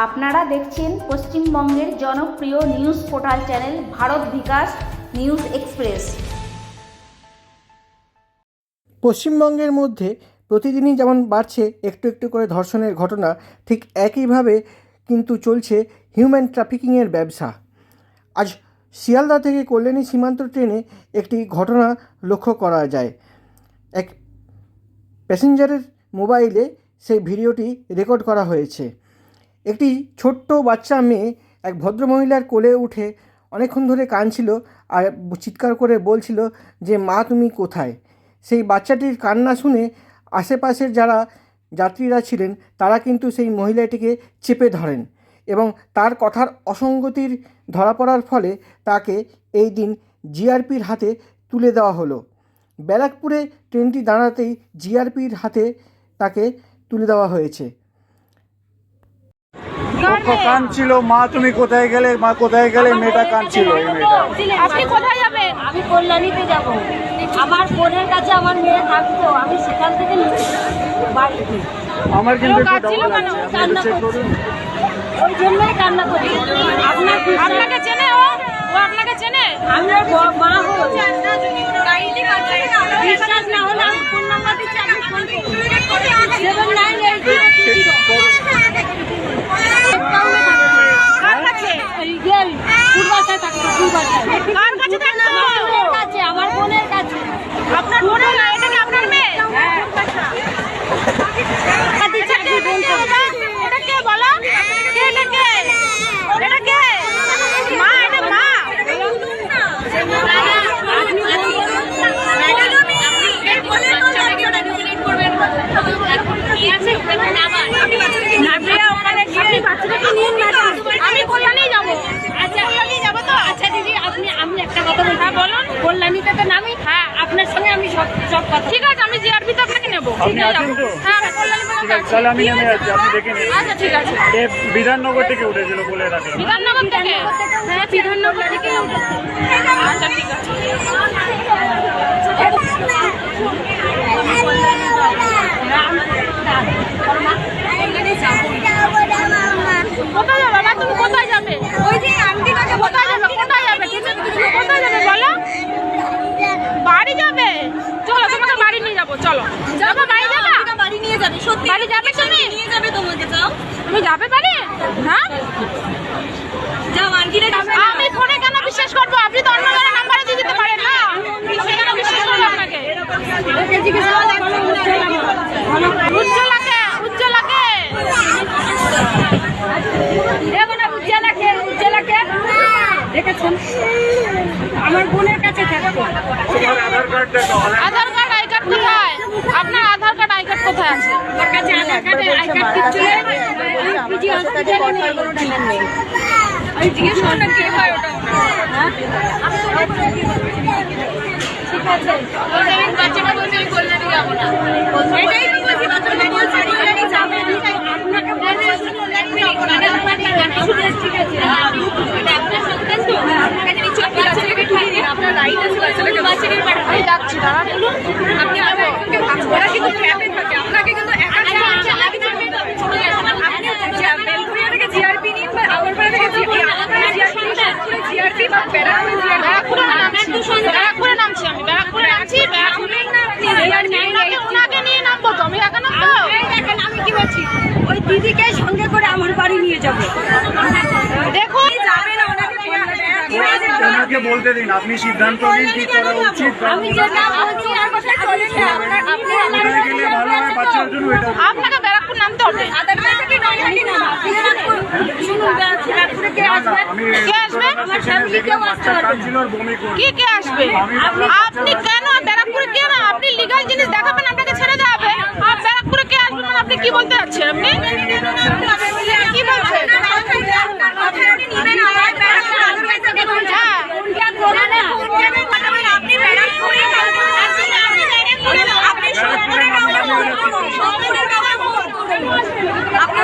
আপনারা দেখছেন পশ্চিমবঙ্গের জনপ্রিয় নিউজ পোর্টাল চ্যানেল ভারত বিকাশ নিউজ এক্সপ্রেস। পশ্চিমবঙ্গের মধ্যে প্রতিদিনই যেমন বাড়ছে একটু একটু করে ধর্ষণের ঘটনা, ঠিক একইভাবে কিন্তু চলছে হিউম্যান ট্রাফিকিংয়ের ব্যবসা। আজ শিয়ালদা থেকে কল্যাণী সীমান্ত ট্রেনে একটি ঘটনা লক্ষ্য করা যায়। এক প্যাসেঞ্জারের মোবাইলে সেই ভিডিওটি রেকর্ড করা হয়েছে। একটি ছোট্ট বাচ্চা মেয়ে এক ভদ্রমহিলার কোলে উঠে অনেকক্ষণ ধরে কাঁদছিল আর চিৎকার করে বলছিল যে মা তুমি কোথায়। সেই বাচ্চাটির কান্না শুনে আশেপাশের যারা যাত্রীরা ছিলেন তারা কিন্তু সেই মহিলাটিকে চেপে ধরেন এবং তার কথার অসঙ্গতির ধরা পড়ার ফলে তাকে এই দিন জিআরপির হাতে তুলে দেওয়া হলো। ব্যারাকপুরে ট্রেনটি দাঁড়াতেই জিআরপির হাতে তাকে তুলে দেওয়া হয়েছে। কাঁদছিল, মা তুমি কোথায় গেলে, মা কোথায় গেলে, মেয়েটা কাঁদছিল। এই মেয়েটা আপনি কোথায় যাবেন? আমি কল্যাণীতে যাব। আমার বোনের কাছে আমার মেয়ে থাকতো, আমি সেখান থেকে বাড়িতে। আমার কিন্তু একটু ডাউট লাগছে, আপনি একটু চেক করুন। ওই জন্যই কান্না করি। আপনাকে চেনে ও? ও আপনাকে চেনে? আমরা মা হো বিশ্বাস না হলে আমি ফোন নাম্বার দিচ্ছি, আপনি ফোন করুন। 7992 আমার বোনের কাছে। আপনার বোনের না, এটা কি আপনার মেয়ে? এটা কে বলো? কে এটা কে? এটা কে? মা, এটা মা। আমি কল্যাণী যাবো। আচ্ছা কল্যাণী যাবো তো। আচ্ছা দিদি আমি একটা কথা বলছি। হ্যাঁ বলুন। কল্যাণীতে তো নামি। হ্যাঁ আপনার সঙ্গে আমি সব কথা। ঠিক আছে, আমি জিআরপি তো আপনাকে নেবো। আপনি আছেন তো? হ্যাঁ আমি কল্যাণী ঠিক আছে, তাহলে আমি নেমে যাচ্ছি, আপনি দেখে নিন। আচ্ছা ঠিক আছে। এ বিধাননগর থেকে উঠেছিল বলে রাখলাম। বিধাননগর থেকে? হ্যাঁ বিধাননগর থেকে। আচ্ছা ঠিক আছে। কোথায় যাবে বাবা? তুমি কোথায় যাবে? ওই যে আন্টি কাছে কোথায় যাবে? কোথায় যাবে? কোথায় যাবে বলো? বাড়ি যাবে? চলো তোমাকে বাড়ি নিয়ে যাবো। চলো যাবো, বাড়ি যাবা? বাড়ি নিয়ে যাবে। সত্যি বাড়ি যাবে তুমি? নিয়ে যাবে তোমাকে। যাও তুমি যাবে বাড়ি? হ্যাঁ যাও আন্টিরে যাবে। আমি ফোনে কেন বিশ্বাস করবো? আপনি তো অন্য নাম্বারে দিয়ে দিতে পারেন না। আমি কেন বিশ্বাস করবো আপনাকে? উজ্জ্বলাকে উজ্জ্বলাকে দেখেছেন আমার বোনের কাছে থাকতো। আধার কার্ড দেখো। আধার কার্ড আই কার্ড কোথায়? আপনার আধার কার্ড আই কার্ড কোথায় আছে? ওর কাছে আধার কার্ড আই কার্ড কিচ্ছু নেই। পিজি হসপিটালে নেই। আমি জিজ্ঞেস করলাম কে হয় ওটা। ঠিক আছে বাচ্চাটা বলছে আমি কল্যাণী যাবো না। এটাই তো বলছি, বাচ্চাটা বলছে কল্যাণী যাবে না। আপনাকে বলছি কল্যাণী যাবো না। ঠিক আছে আপনার সন্তান তো আপনাকে যদি ছোট বাচ্চাটাকে ঠুকে দিন, আপনার রাইট আছে বাচ্চাটাকে পাঠাতে। আমি যাচ্ছি, দাঁড়া বলুন। আপনি আবার একজনকে ওরা কিন্তু ক্যাপে থাকে, আপনাকে কিন্তু একা আগে যাবেন। আপনি বেলঘরিয়া থেকে জিআরপি নিন বা আগরপাড়া থেকে জিআরপি বা ব্যারাকপুরে নামছি আমি। ওনাকে নিয়ে নামবো তো, আমি একা নামবো? দেখেন আমি কি বলছি, ওই দিদিকে সঙ্গে করে আমার বাড়ি নিয়ে যাবো। দেখুন যাবে না, ওনাকে বলতে দিন, আপনি সিদ্ধান্ত নিন কি করা উচিত। আমি যেটা বলছি আর কথা চলে না। কোথায় গেলে ভালো হয় বাচ্চার জন্য, এটা আপনাকে ব্যারাকপুর নামতে হবে। শুনুন ব্যারাকপুরে কে আসবে? আমি কে আসবে? আমার ফ্যামিলি কেউ আসতে বাচ্চা পারবে। কাঁদছিল আর বমি করছিল। কে আসবে? আপনি কেন ব্যারাকপুরে কে না? আপনি লিগাল জিনিস দেখাবেন, আপনাকে ছেড়ে দেওয়া হবে। আর ব্যারাকপুরে কে আসবে মানে আপনি কি বলতে যাচ্ছেন? আপনি কি বলছেন? আপনি